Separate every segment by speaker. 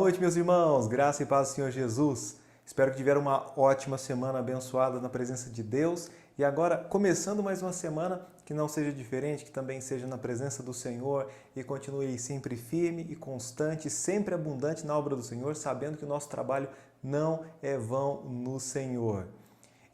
Speaker 1: noite, meus irmãos. Graça e paz do Senhor Jesus. Espero que tiveram uma ótima semana abençoada na presença de Deus. E agora, começando mais uma semana, que não seja diferente, que também seja na presença do Senhor e continue sempre firme e constante, sempre abundante na obra do Senhor, sabendo que o nosso trabalho não é vão no Senhor.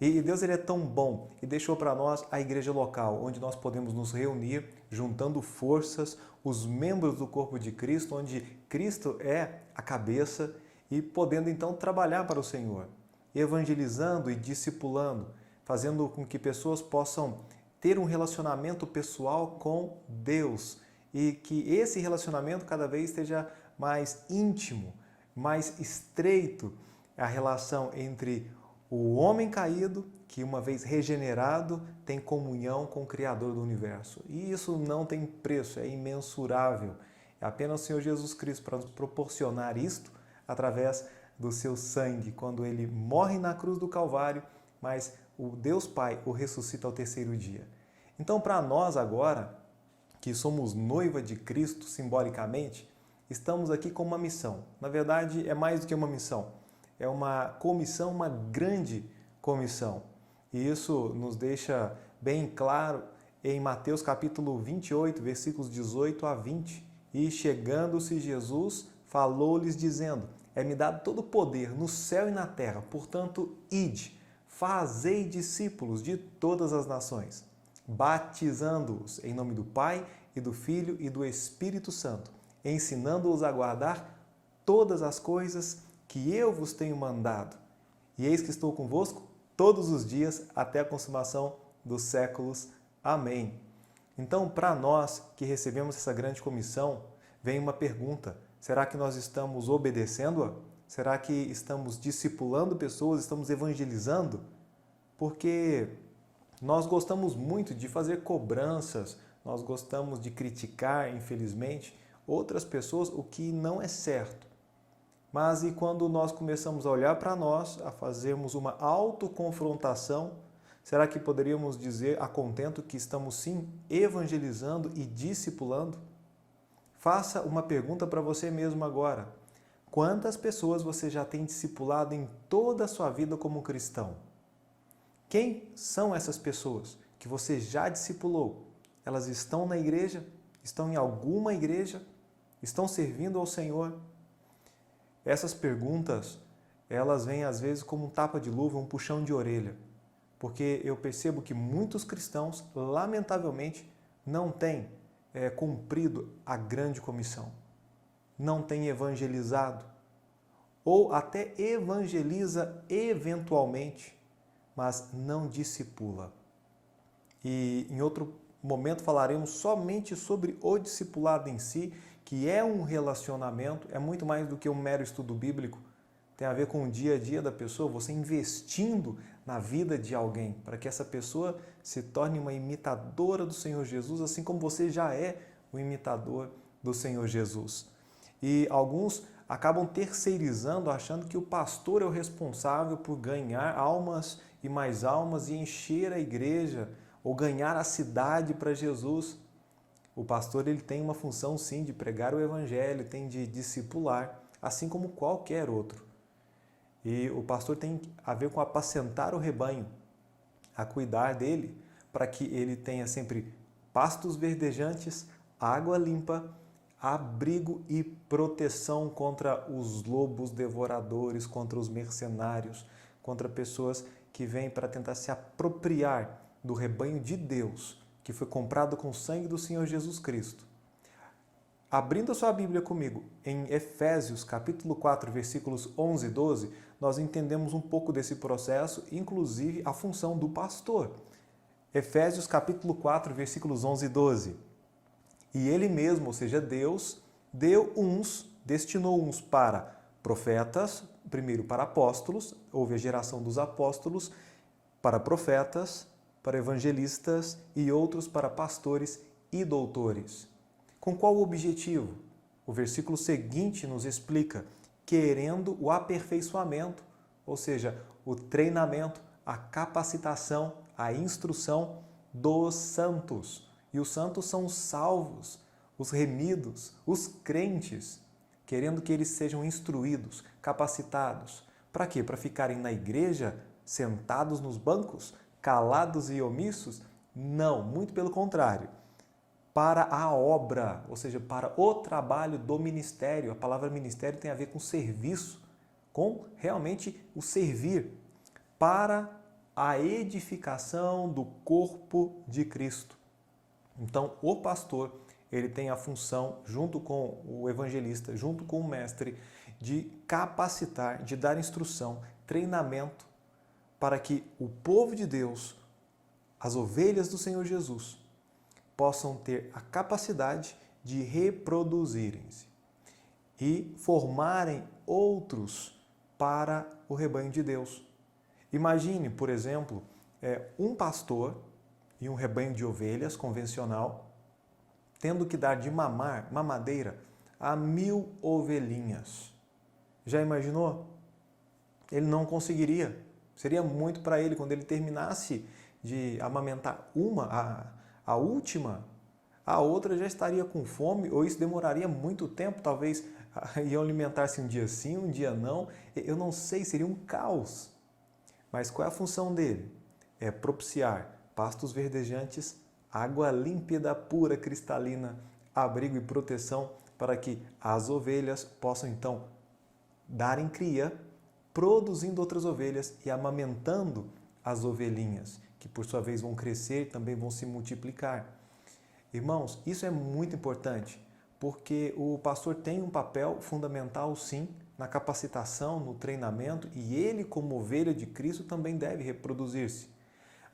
Speaker 1: E Deus ele é tão bom e deixou para nós a igreja local, onde nós podemos nos reunir, juntando forças, os membros do corpo de Cristo, onde Cristo é a cabeça e podendo então trabalhar para o Senhor, evangelizando e discipulando, fazendo com que pessoas possam ter um relacionamento pessoal com Deus e que esse relacionamento cada vez esteja mais íntimo, mais estreito, a relação entre o homem caído, que uma vez regenerado, tem comunhão com o Criador do Universo. E isso não tem preço, é imensurável. É apenas o Senhor Jesus Cristo para nos proporcionar isto através do seu sangue, quando ele morre na cruz do Calvário, mas o Deus Pai o ressuscita ao terceiro dia. Então, para nós agora, que somos noiva de Cristo simbolicamente, estamos aqui com uma missão. Na verdade, é mais do que uma missão. É uma comissão, uma grande comissão. E isso nos deixa bem claro em Mateus capítulo 28, versículos 18 a 20. E chegando-se Jesus, falou-lhes dizendo: é-me dado todo o poder no céu e na terra, portanto, ide, fazei discípulos de todas as nações, batizando-os em nome do Pai e do Filho e do Espírito Santo, ensinando-os a guardar todas as coisas que eu vos tenho mandado. E eis que estou convosco todos os dias até a consumação dos séculos. Amém. Então, para nós que recebemos essa grande comissão, vem uma pergunta: será que nós estamos obedecendo-a? Será que estamos discipulando pessoas, estamos evangelizando? Porque nós gostamos muito de fazer cobranças, nós gostamos de criticar, infelizmente, outras pessoas, o que não é certo. Mas e quando nós começamos a olhar para nós, a fazermos uma autoconfrontação, será que poderíamos dizer a contento que estamos sim evangelizando e discipulando? Faça uma pergunta para você mesmo agora. Quantas pessoas você já tem discipulado em toda a sua vida como cristão? Quem são essas pessoas que você já discipulou? Elas estão na igreja? Estão em alguma igreja? Estão servindo ao Senhor? Essas perguntas, elas vêm às vezes como um tapa de luva, um puxão de orelha, porque eu percebo que muitos cristãos, lamentavelmente, não têm cumprido a grande comissão, não têm evangelizado, ou até evangeliza eventualmente, mas não discipula. E em outro momento falaremos somente sobre o discipulado em si, que é um relacionamento, é muito mais do que um mero estudo bíblico, tem a ver com o dia a dia da pessoa, você investindo na vida de alguém, para que essa pessoa se torne uma imitadora do Senhor Jesus, assim como você já é o imitador do Senhor Jesus. E alguns acabam terceirizando, achando que o pastor é o responsável por ganhar almas e encher a igreja, ou ganhar a cidade para Jesus. O pastor ele tem uma função sim de pregar o evangelho, tem de discipular, assim como qualquer outro. E o pastor tem a ver com apacentar o rebanho, a cuidar dele, para que ele tenha sempre pastos verdejantes, água limpa, abrigo e proteção contra os lobos devoradores, contra os mercenários, contra pessoas que vêm para tentar se apropriar do rebanho de Deus, que foi comprado com o sangue do Senhor Jesus Cristo. Abrindo a sua Bíblia comigo, em Efésios capítulo 4, versículos 11 e 12, nós entendemos um pouco desse processo, inclusive a função do pastor. Efésios capítulo 4, versículos 11 e 12. E ele mesmo, ou seja, Deus, destinou uns para profetas, primeiro para apóstolos, houve a geração dos apóstolos, para profetas, para evangelistas e outros para pastores e doutores. Com qual objetivo? O versículo seguinte nos explica: querendo o aperfeiçoamento, ou seja, o treinamento, a capacitação, a instrução dos santos. E os santos são os salvos, os remidos, os crentes, querendo que eles sejam instruídos, capacitados. Para quê? Para ficarem na igreja, sentados nos bancos, calados e omissos? Não, muito pelo contrário. Para a obra, ou seja, para o trabalho do ministério. A palavra ministério tem a ver com serviço, com realmente o servir, para a edificação do corpo de Cristo. Então, o pastor, ele tem a função, junto com o evangelista, junto com o mestre, de capacitar, de dar instrução, treinamento, para que o povo de Deus, as ovelhas do Senhor Jesus, possam ter a capacidade de reproduzirem-se e formarem outros para o rebanho de Deus. Imagine, por exemplo, um pastor e um rebanho de ovelhas convencional tendo que dar de mamar, mamadeira, a 1000 ovelhinhas. Já imaginou? Ele não conseguiria. Seria muito para ele quando ele terminasse de amamentar a última, a outra já estaria com fome, ou isso demoraria muito tempo, talvez iam alimentar-se um dia sim, um dia não. Eu não sei, seria um caos. Mas qual é a função dele? É propiciar pastos verdejantes, água límpida, pura, cristalina, abrigo e proteção para que as ovelhas possam então darem cria, produzindo outras ovelhas e amamentando as ovelhinhas, que por sua vez vão crescer e também vão se multiplicar. Irmãos, isso é muito importante, porque o pastor tem um papel fundamental, sim, na capacitação, no treinamento, e ele, como ovelha de Cristo, também deve reproduzir-se.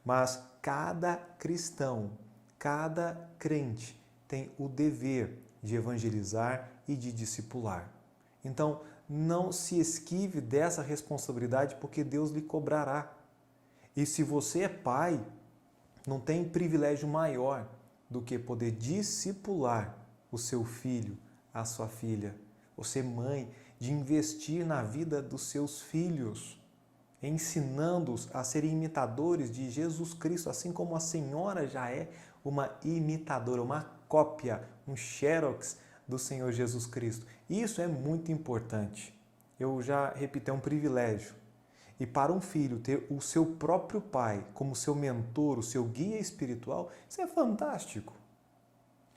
Speaker 1: Mas cada cristão, cada crente tem o dever de evangelizar e de discipular. Então, não se esquive dessa responsabilidade, porque Deus lhe cobrará. E se você é pai, não tem privilégio maior do que poder discipular o seu filho, a sua filha. Você, mãe, de investir na vida dos seus filhos, ensinando-os a serem imitadores de Jesus Cristo, assim como a senhora já é uma imitadora, uma cópia, um xerox do Senhor Jesus Cristo. Isso é muito importante. Eu já repito, é um privilégio. E para um filho ter o seu próprio pai como seu mentor, o seu guia espiritual, isso é fantástico.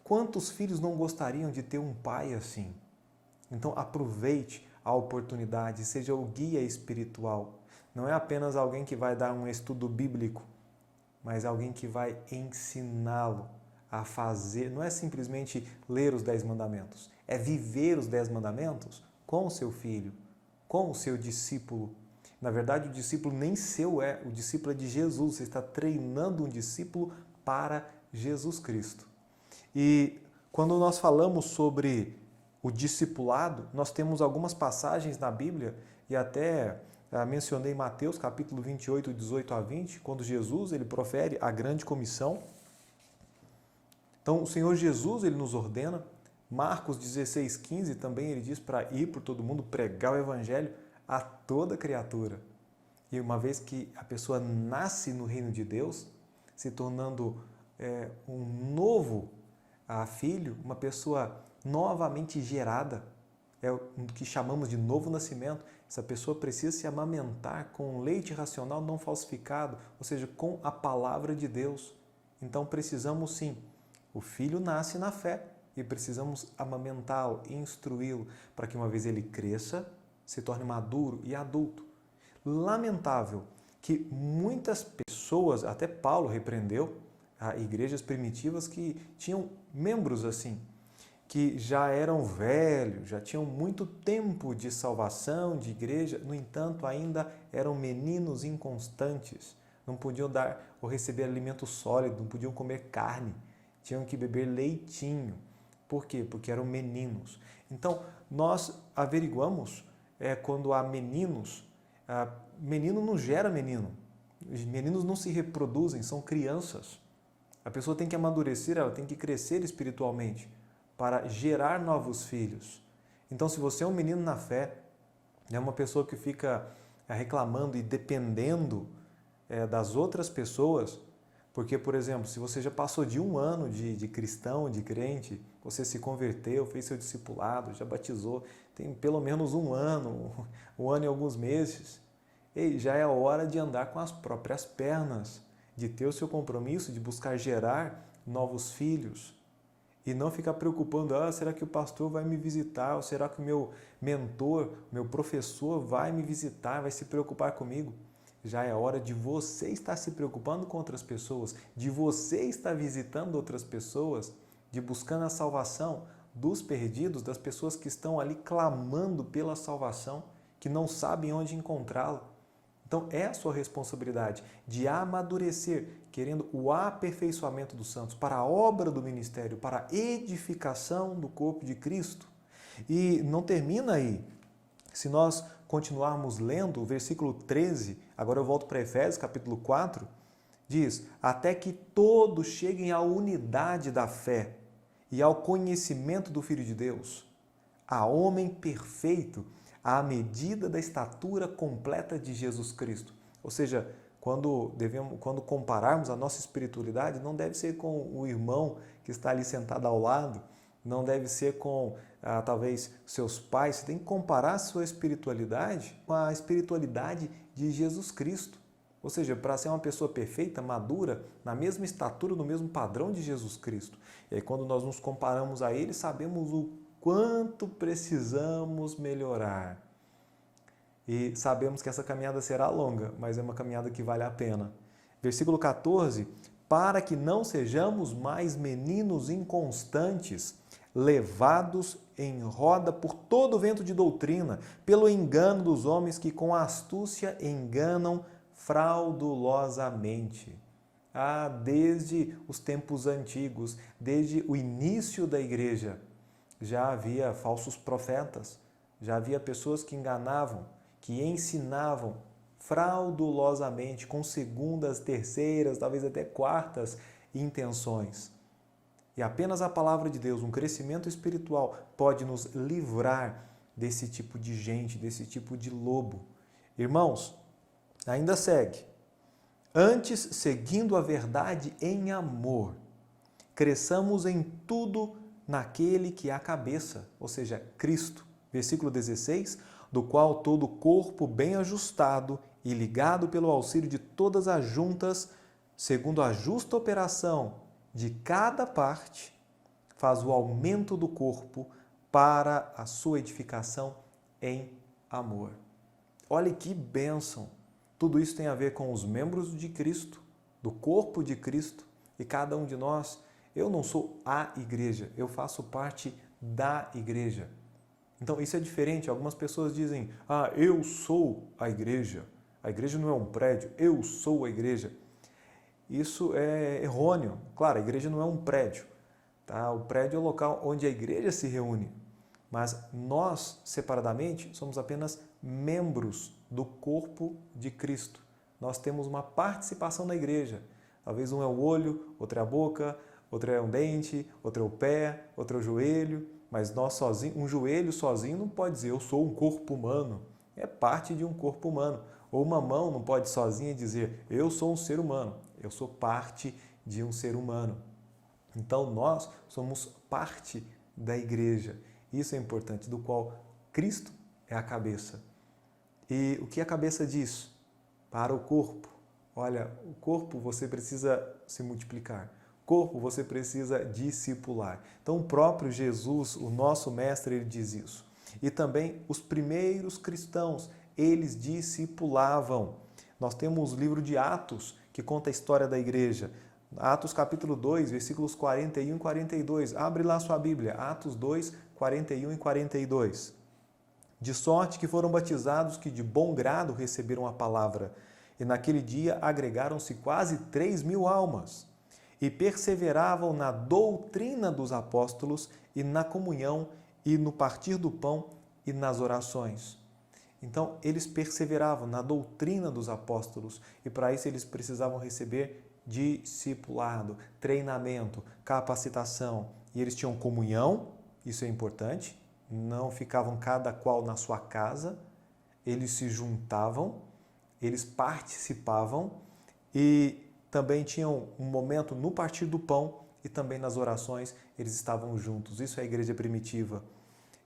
Speaker 1: Quantos filhos não gostariam de ter um pai assim? Então aproveite a oportunidade, seja o guia espiritual. Não é apenas alguém que vai dar um estudo bíblico, mas alguém que vai ensiná-lo a fazer. Não é simplesmente ler os 10 mandamentos, é viver os 10 mandamentos com o seu filho, com o seu discípulo. Na verdade, o discípulo nem seu é, o discípulo é de Jesus. Você está treinando um discípulo para Jesus Cristo. E quando nós falamos sobre o discipulado, nós temos algumas passagens na Bíblia, e até mencionei Mateus capítulo 28, 18 a 20, quando Jesus ele profere a grande comissão. Então, o Senhor Jesus ele nos ordena. Marcos 16, 15 também ele diz para ir por todo mundo, pregar o evangelho a toda criatura. E uma vez que a pessoa nasce no reino de Deus, se tornando um novo filho, uma pessoa novamente gerada, é o que chamamos de novo nascimento, essa pessoa precisa se amamentar com leite racional não falsificado, ou seja, com a palavra de Deus. Então precisamos sim, o filho nasce na fé e precisamos amamentá-lo, instruí-lo, para que uma vez ele cresça, se torne maduro e adulto. Lamentável que muitas pessoas, até Paulo repreendeu, igrejas primitivas que tinham membros assim, que já eram velhos, já tinham muito tempo de salvação, de igreja, no entanto ainda eram meninos inconstantes, não podiam dar ou receber alimento sólido, não podiam comer carne, tinham que beber leitinho. Por quê? Porque eram meninos. Então, nós averiguamos quando há meninos, menino não gera menino, os meninos não se reproduzem, são crianças. A pessoa tem que amadurecer, ela tem que crescer espiritualmente para gerar novos filhos. Então, se você é um menino na fé, é uma pessoa que fica reclamando e dependendo das outras pessoas, Porque, por exemplo, se você já passou de um ano de cristão, de crente, você se converteu, fez seu discipulado, já batizou, tem pelo menos um ano e alguns meses, ei, já é hora de andar com as próprias pernas, de ter o seu compromisso, de buscar gerar novos filhos e não ficar preocupando, será que o pastor vai me visitar? Ou será que o meu mentor, meu professor vai me visitar, vai se preocupar comigo? Já é hora de você estar se preocupando com outras pessoas, de você estar visitando outras pessoas, de buscando a salvação dos perdidos, das pessoas que estão ali clamando pela salvação, que não sabem onde encontrá-la. Então é a sua responsabilidade de amadurecer, querendo o aperfeiçoamento dos santos para a obra do ministério, para a edificação do corpo de Cristo. E não termina aí. Se nós continuarmos lendo o versículo 13, agora eu volto para Efésios capítulo 4, diz: até que todos cheguem à unidade da fé e ao conhecimento do Filho de Deus, a homem perfeito, à medida da estatura completa de Jesus Cristo. Ou seja, quando compararmos a nossa espiritualidade, não deve ser com o irmão que está ali sentado ao lado, não deve ser com talvez seus pais. Você tem que comparar a sua espiritualidade com a espiritualidade de Jesus Cristo. Ou seja, para ser uma pessoa perfeita, madura, na mesma estatura, no mesmo padrão de Jesus Cristo. E aí quando nós nos comparamos a Ele, sabemos o quanto precisamos melhorar. E sabemos que essa caminhada será longa, mas é uma caminhada que vale a pena. Versículo 14, para que não sejamos mais meninos inconstantes, levados em roda por todo o vento de doutrina, pelo engano dos homens que com astúcia enganam fraudulosamente. Desde os tempos antigos, desde o início da igreja, já havia falsos profetas, já havia pessoas que enganavam, que ensinavam fraudulosamente, com segundas, terceiras, talvez até quartas intenções. E apenas a palavra de Deus, um crescimento espiritual, pode nos livrar desse tipo de gente, desse tipo de lobo. Irmãos, ainda segue. Antes, seguindo a verdade em amor, cresçamos em tudo naquele que é a cabeça, ou seja, Cristo. Versículo 16, do qual todo o corpo bem ajustado e ligado pelo auxílio de todas as juntas, segundo a justa operação de cada parte, faz o aumento do corpo para a sua edificação em amor. Olha que bênção! Tudo isso tem a ver com os membros de Cristo, do corpo de Cristo, e cada um de nós. Eu não sou a igreja, eu faço parte da igreja. Então isso é diferente. Algumas pessoas dizem, eu sou a igreja não é um prédio, eu sou a igreja. Isso é errôneo. Claro, a igreja não é um prédio. Tá? O prédio é o local onde a igreja se reúne. Mas nós, separadamente, somos apenas membros do corpo de Cristo. Nós temos uma participação na igreja. Talvez um é o olho, outro é a boca, outro é um dente, outro é o pé, outro é o joelho. Mas nós sozinhos, um joelho sozinho não pode dizer eu sou um corpo humano. É parte de um corpo humano. Ou uma mão não pode sozinha dizer eu sou um ser humano. Eu sou parte de um ser humano. Então nós somos parte da igreja. Isso é importante, do qual Cristo é a cabeça. E o que a cabeça diz para o corpo? Olha, o corpo você precisa se multiplicar. Corpo você precisa discipular. Então o próprio Jesus, o nosso mestre, ele diz isso. E também os primeiros cristãos, eles discipulavam. Nós temos o livro de Atos, que conta a história da igreja. Atos capítulo 2, versículos 41 e 42. Abre lá sua Bíblia, Atos 2, 41 e 42. De sorte que foram batizados que de bom grado receberam a palavra. E naquele dia agregaram-se quase 3.000 almas. E perseveravam na doutrina dos apóstolos e na comunhão e no partir do pão e nas orações. Então, eles perseveravam na doutrina dos apóstolos e para isso eles precisavam receber discipulado, treinamento, capacitação. E eles tinham comunhão, isso é importante, não ficavam cada qual na sua casa, eles se juntavam, eles participavam e também tinham um momento no partir do pão e também nas orações eles estavam juntos. Isso é a igreja primitiva.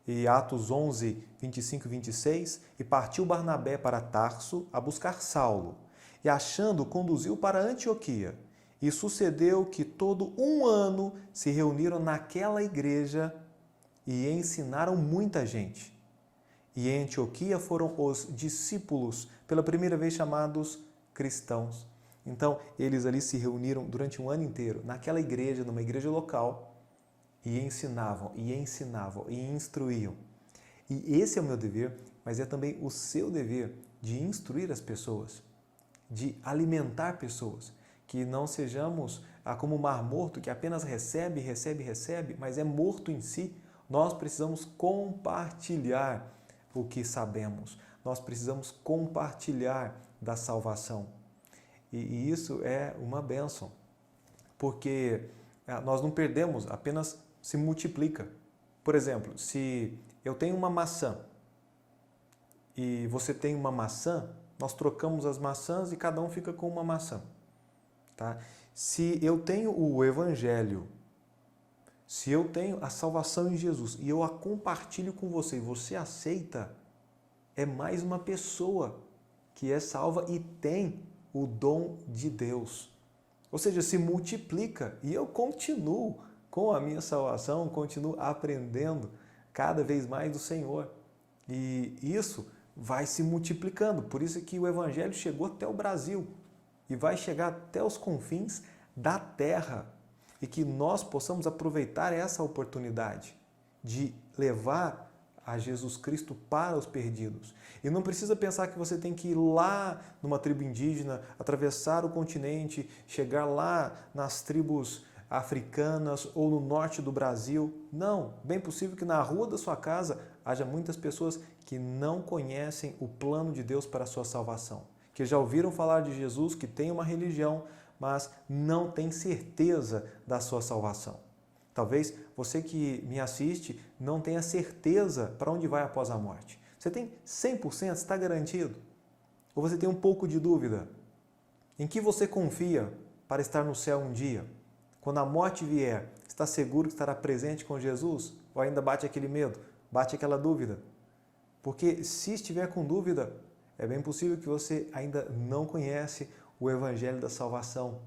Speaker 1: E Atos 11, 25 e 26, e partiu Barnabé para Tarso a buscar Saulo, e achando, conduziu para Antioquia. E sucedeu que todo um ano se reuniram naquela igreja e ensinaram muita gente. E em Antioquia foram os discípulos, pela primeira vez chamados cristãos. Então, eles ali se reuniram durante um ano inteiro, naquela igreja, numa igreja local, e ensinavam, e instruíam. E esse é o meu dever, mas é também o seu dever de instruir as pessoas, de alimentar pessoas, que não sejamos como o mar morto, que apenas recebe, recebe, recebe, mas é morto em si. Nós precisamos compartilhar o que sabemos. Nós precisamos compartilhar da salvação. E isso é uma bênção, porque nós não perdemos, apenas se multiplica. Por exemplo, se eu tenho uma maçã e você tem uma maçã, nós trocamos as maçãs e cada um fica com uma maçã. Tá? Se eu tenho o Evangelho, se eu tenho a salvação em Jesus e eu a compartilho com você e você aceita, é mais uma pessoa que é salva e tem o dom de Deus. Ou seja, se multiplica e eu continuo com a minha salvação, continuo aprendendo cada vez mais do Senhor. E isso vai se multiplicando. Por isso que o Evangelho chegou até o Brasil e vai chegar até os confins da terra. E que nós possamos aproveitar essa oportunidade de levar a Jesus Cristo para os perdidos. E não precisa pensar que você tem que ir lá numa tribo indígena, atravessar o continente, chegar lá nas tribos africanas ou no norte do Brasil. Não, bem possível que na rua da sua casa haja muitas pessoas que não conhecem o plano de Deus para a sua salvação, que já ouviram falar de Jesus, que tem uma religião, mas não tem certeza da sua salvação. Talvez você que me assiste não tenha certeza para onde vai após a morte. Você tem 100%, está garantido? Ou você tem um pouco de dúvida? Em que você confia para estar no céu um dia? Quando a morte vier, está seguro que estará presente com Jesus? Ou ainda bate aquele medo, bate aquela dúvida? Porque se estiver com dúvida, é bem possível que você ainda não conhece o Evangelho da salvação,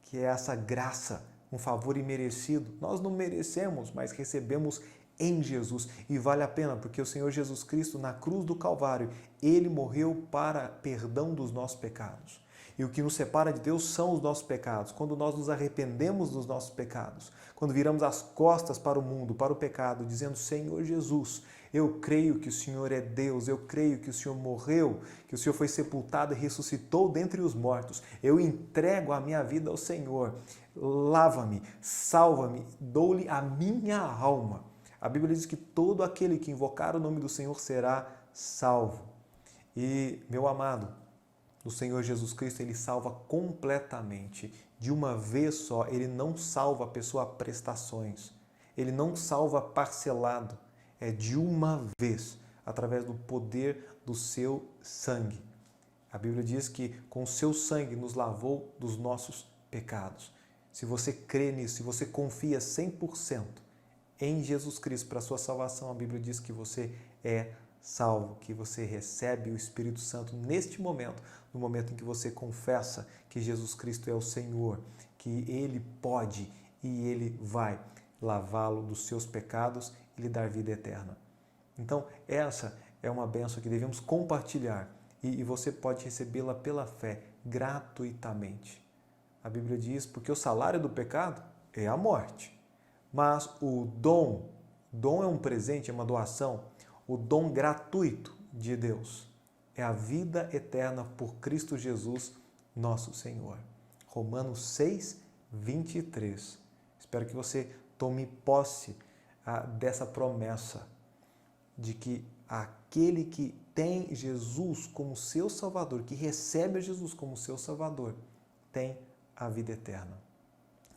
Speaker 1: que é essa graça, um favor imerecido. Nós não merecemos, mas recebemos em Jesus. E vale a pena, porque o Senhor Jesus Cristo, na cruz do Calvário, Ele morreu para perdão dos nossos pecados. E o que nos separa de Deus são os nossos pecados. Quando nós nos arrependemos dos nossos pecados, quando viramos as costas para o mundo, para o pecado, dizendo: Senhor Jesus, eu creio que o Senhor é Deus, eu creio que o Senhor morreu, que o Senhor foi sepultado e ressuscitou dentre os mortos. Eu entrego a minha vida ao Senhor. Lava-me, salva-me, dou-lhe a minha alma. A Bíblia diz que todo aquele que invocar o nome do Senhor será salvo. E, meu amado, o Senhor Jesus Cristo, Ele salva completamente, de uma vez só. Ele não salva a pessoa a prestações, Ele não salva parcelado, é de uma vez, através do poder do seu sangue. A Bíblia diz que com o seu sangue nos lavou dos nossos pecados. Se você crê nisso, se você confia 100% em Jesus Cristo para a sua salvação, a Bíblia diz que você é salvo, que você recebe o Espírito Santo neste momento, no momento em que você confessa que Jesus Cristo é o Senhor, que Ele pode e Ele vai lavá-lo dos seus pecados e lhe dar vida eterna. Então, essa é uma bênção que devemos compartilhar e você pode recebê-la pela fé, gratuitamente. A Bíblia diz, porque o salário do pecado é a morte, mas o dom é um presente, é uma doação, o dom gratuito de Deus é a vida eterna por Cristo Jesus, nosso Senhor. Romanos 6, 23. Espero que você tome posse dessa promessa de que aquele que tem Jesus como seu Salvador, que recebe a Jesus como seu Salvador, tem a vida eterna.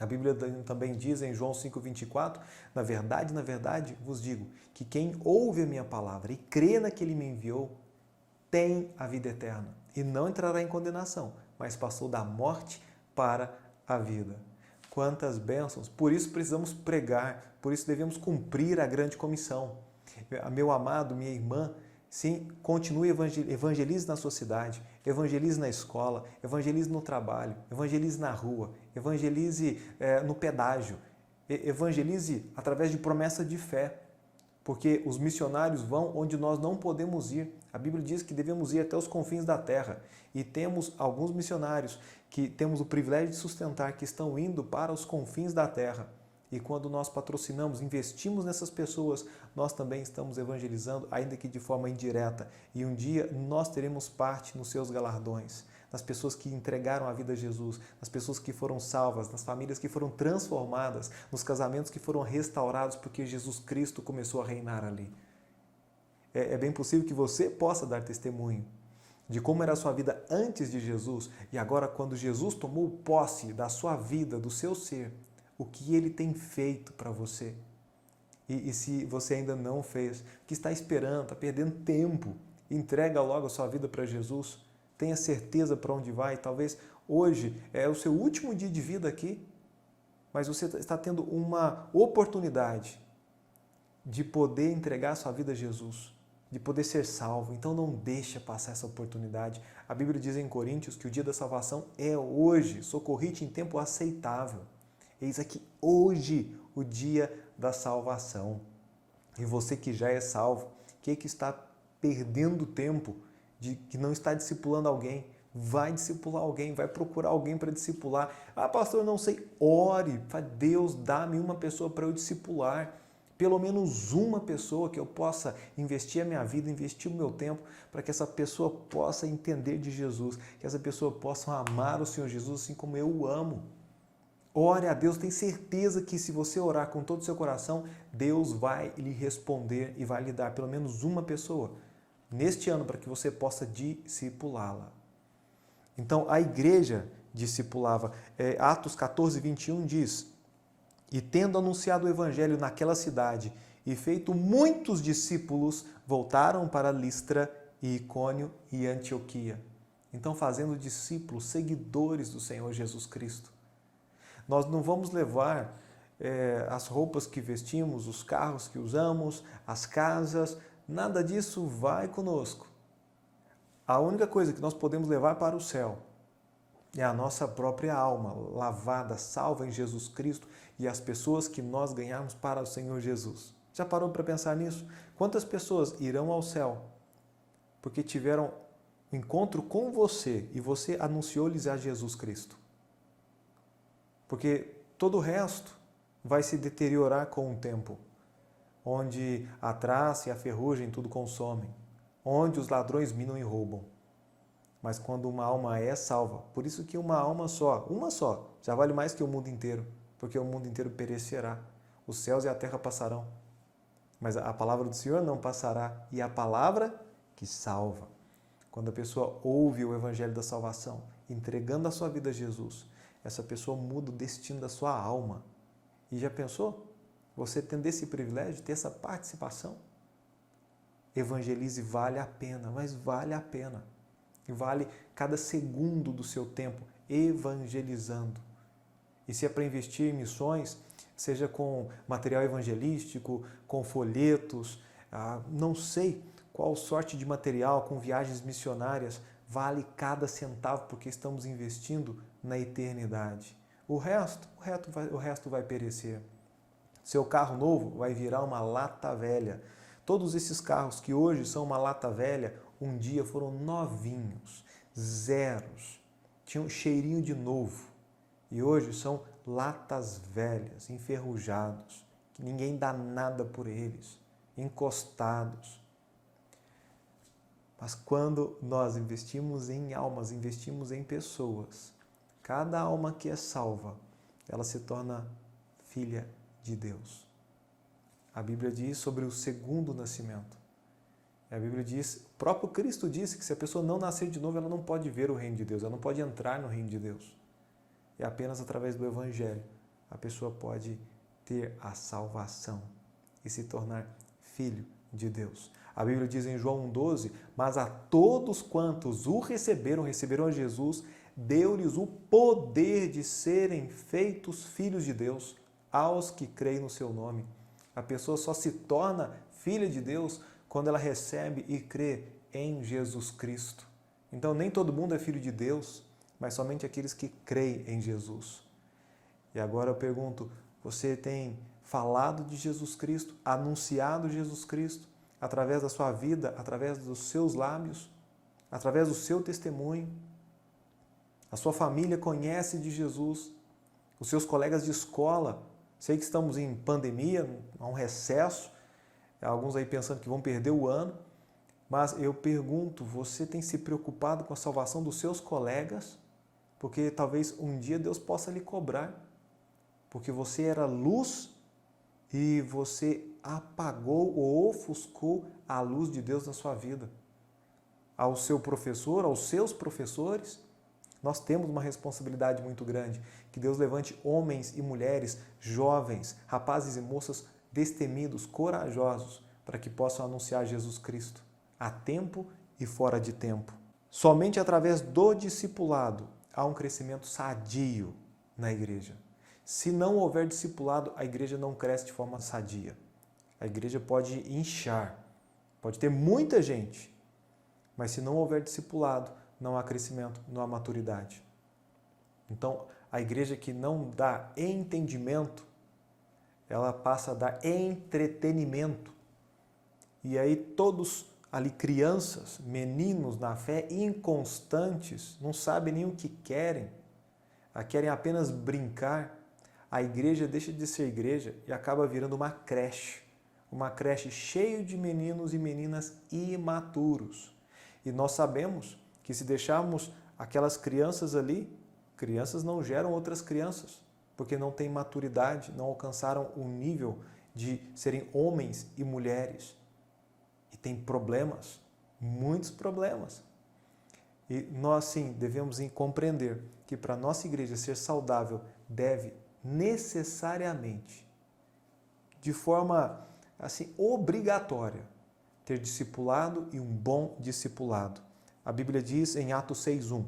Speaker 1: A Bíblia também diz em João 5,24, na verdade, vos digo, que quem ouve a minha palavra e crê naquele que me enviou, tem a vida eterna e não entrará em condenação, mas passou da morte para a vida. Quantas bênçãos! Por isso precisamos pregar, por isso devemos cumprir a grande comissão. Meu amado, minha irmã, sim, continue evangelize na sua cidade, evangelize na escola, evangelize no trabalho, evangelize na rua, evangelize no pedágio, evangelize através de promessa de fé, porque os missionários vão onde nós não podemos ir. A Bíblia diz que devemos ir até os confins da terra e temos alguns missionários que temos o privilégio de sustentar que estão indo para os confins da terra. E quando nós patrocinamos, investimos nessas pessoas, nós também estamos evangelizando, ainda que de forma indireta. E um dia nós teremos parte nos seus galardões, nas pessoas que entregaram a vida a Jesus, nas pessoas que foram salvas, nas famílias que foram transformadas, nos casamentos que foram restaurados porque Jesus Cristo começou a reinar ali. É bem possível que você possa dar testemunho de como era a sua vida antes de Jesus e agora quando Jesus tomou posse da sua vida, do seu ser, o que Ele tem feito para você. E se você ainda não fez, o que está esperando, está perdendo tempo, entrega logo a sua vida para Jesus, tenha certeza para onde vai. Talvez hoje é o seu último dia de vida aqui, mas você está tendo uma oportunidade de poder entregar a sua vida a Jesus, de poder ser salvo. Então não deixa passar essa oportunidade. A Bíblia diz em Coríntios que o dia da salvação é hoje, socorri-te em tempo aceitável. Eis aqui hoje o dia da salvação. E você que já é salvo, que está perdendo tempo, que não está discipulando alguém, vai discipular alguém, vai procurar alguém para discipular. Ah, pastor, eu não sei. Ore, fale, Deus, dá-me uma pessoa para eu discipular. Pelo menos uma pessoa que eu possa investir a minha vida, investir o meu tempo, para que essa pessoa possa entender de Jesus, que essa pessoa possa amar o Senhor Jesus assim como eu o amo. Ore a Deus, tem certeza que se você orar com todo o seu coração, Deus vai lhe responder e vai lhe dar pelo menos uma pessoa neste ano para que você possa discipulá-la. Então, a igreja discipulava. Atos 14, 21 diz: e tendo anunciado o evangelho naquela cidade e feito muitos discípulos, voltaram para Listra e Icônio e Antioquia. Então, fazendo discípulos, seguidores do Senhor Jesus Cristo. Nós não vamos levar as roupas que vestimos, os carros que usamos, as casas, nada disso vai conosco. A única coisa que nós podemos levar para o céu é a nossa própria alma, lavada, salva em Jesus Cristo e as pessoas que nós ganharmos para o Senhor Jesus. Já parou para pensar nisso? Quantas pessoas irão ao céu porque tiveram encontro com você e você anunciou-lhes a Jesus Cristo? Porque todo o resto vai se deteriorar com o tempo, onde a traça e a ferrugem tudo consomem, onde os ladrões minam e roubam. Mas quando uma alma é salva, por isso que uma alma só, já vale mais que o mundo inteiro, porque o mundo inteiro perecerá, os céus e a terra passarão, mas a palavra do Senhor não passará, e a palavra que salva. Quando a pessoa ouve o evangelho da salvação, entregando a sua vida a Jesus, essa pessoa muda o destino da sua alma. E já pensou? Você tendo esse privilégio, ter essa participação? Evangelize, vale a pena, mas vale a pena. E vale cada segundo do seu tempo evangelizando. E se é para investir em missões, seja com material evangelístico, com folhetos, não sei qual sorte de material, com viagens missionárias, vale cada centavo porque estamos investindo na eternidade. O resto vai perecer. Seu carro novo vai virar uma lata velha. Todos esses carros que hoje são uma lata velha, um dia foram novinhos, zeros, tinham cheirinho de novo. E hoje são latas velhas, enferrujados, que ninguém dá nada por eles, encostados. Mas quando nós investimos em almas, investimos em pessoas, cada alma que é salva, ela se torna filha de Deus. A Bíblia diz sobre o segundo nascimento. A Bíblia diz, o próprio Cristo disse que se a pessoa não nascer de novo, ela não pode ver o reino de Deus, ela não pode entrar no reino de Deus. E apenas através do Evangelho a pessoa pode ter a salvação e se tornar filho de Deus. A Bíblia diz em João 1,12, mas a todos quantos o receberam a Jesus, deu-lhes o poder de serem feitos filhos de Deus aos que creem no seu nome. A pessoa só se torna filha de Deus quando ela recebe e crê em Jesus Cristo. Então, nem todo mundo é filho de Deus, mas somente aqueles que creem em Jesus. E agora eu pergunto, você tem falado de Jesus Cristo, anunciado Jesus Cristo, através da sua vida, através dos seus lábios, através do seu testemunho? A sua família conhece de Jesus, os seus colegas de escola. Sei que estamos em pandemia, há um recesso, alguns aí pensando que vão perder o ano, mas eu pergunto, você tem se preocupado com a salvação dos seus colegas? Porque talvez um dia Deus possa lhe cobrar, porque você era luz e você apagou ou ofuscou a luz de Deus na sua vida. Ao seu professor, aos seus professores, nós temos uma responsabilidade muito grande, que Deus levante homens e mulheres, jovens, rapazes e moças destemidos, corajosos, para que possam anunciar Jesus Cristo, a tempo e fora de tempo. Somente através do discipulado há um crescimento sadio na igreja. Se não houver discipulado, a igreja não cresce de forma sadia. A igreja pode inchar, pode ter muita gente, mas se não houver discipulado, não há crescimento, não há maturidade. Então, a igreja que não dá entendimento, ela passa a dar entretenimento. E aí todos ali, crianças, meninos na fé, inconstantes, não sabem nem o que querem, querem apenas brincar. A igreja deixa de ser igreja e acaba virando uma creche cheia de meninos e meninas imaturos. E nós sabemos que se deixarmos aquelas crianças ali, crianças não geram outras crianças, porque não têm maturidade, não alcançaram o nível de serem homens e mulheres. E tem problemas, muitos problemas. E nós, sim, devemos compreender que para a nossa igreja ser saudável, deve necessariamente, de forma assim obrigatória, ter discipulado e um bom discipulado. A Bíblia diz em Atos 6:1,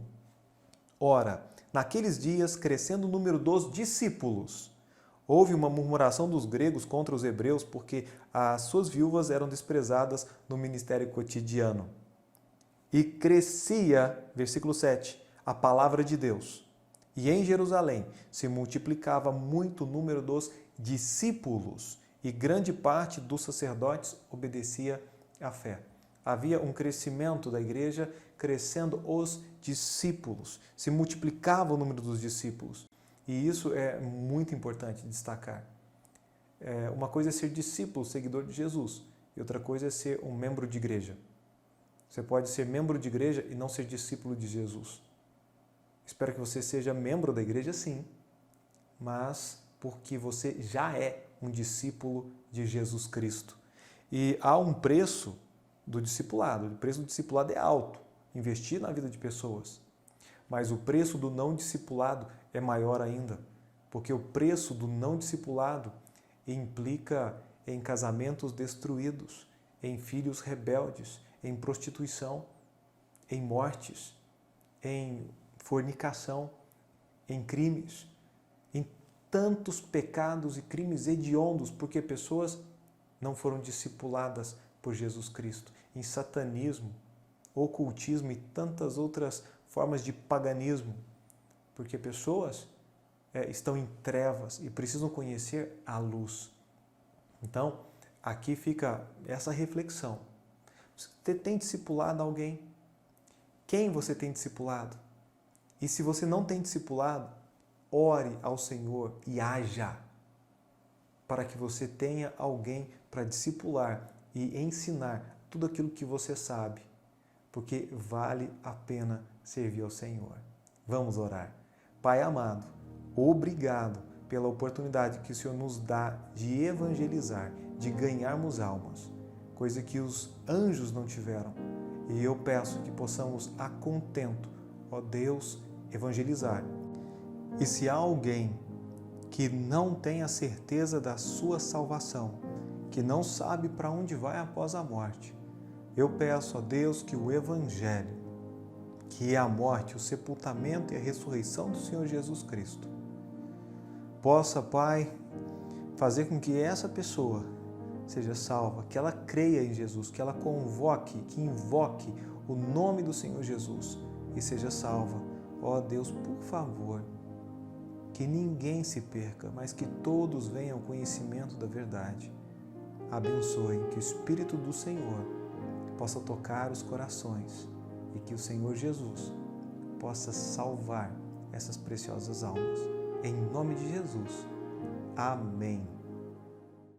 Speaker 1: ora, naqueles dias, crescendo o número dos discípulos, houve uma murmuração dos gregos contra os hebreus porque as suas viúvas eram desprezadas no ministério cotidiano. E crescia, versículo 7, a palavra de Deus. E em Jerusalém se multiplicava muito o número dos discípulos e grande parte dos sacerdotes obedecia à fé. Havia um crescimento da igreja, crescendo os discípulos. Se multiplicava o número dos discípulos. E isso é muito importante destacar. Uma coisa é ser discípulo, seguidor de Jesus. E outra coisa é ser um membro de igreja. Você pode ser membro de igreja e não ser discípulo de Jesus. Espero que você seja membro da igreja, sim, mas porque você já é um discípulo de Jesus Cristo. E há um preço do discipulado. O preço do discipulado é alto, investir na vida de pessoas. Mas o preço do não discipulado é maior ainda, porque o preço do não discipulado implica em casamentos destruídos, em filhos rebeldes, em prostituição, em mortes, em fornicação, em crimes, em tantos pecados e crimes hediondos, porque pessoas não foram discipuladas por Jesus Cristo, em satanismo, ocultismo e tantas outras formas de paganismo, porque pessoas estão em trevas e precisam conhecer a luz. Então, aqui fica essa reflexão. Você tem discipulado alguém? Quem você tem discipulado? E se você não tem discipulado, ore ao Senhor e haja para que você tenha alguém para discipular e ensinar tudo aquilo que você sabe, porque vale a pena servir ao Senhor. Vamos orar. Pai amado, obrigado pela oportunidade que o Senhor nos dá de evangelizar, de ganharmos almas, coisa que os anjos não tiveram. E eu peço que possamos a contento, ó Deus, evangelizar. E se há alguém que não tem a certeza da sua salvação, que não sabe para onde vai após a morte, eu peço a Deus que o Evangelho, que é a morte, o sepultamento e a ressurreição do Senhor Jesus Cristo, possa, Pai, fazer com que essa pessoa seja salva, que ela creia em Jesus, que ela que invoque o nome do Senhor Jesus e seja salva. Ó Deus, por favor, que ninguém se perca, mas que todos venham ao conhecimento da verdade. Abençoe, que o Espírito do Senhor possa tocar os corações e que o Senhor Jesus possa salvar essas preciosas almas. Em nome de Jesus. Amém.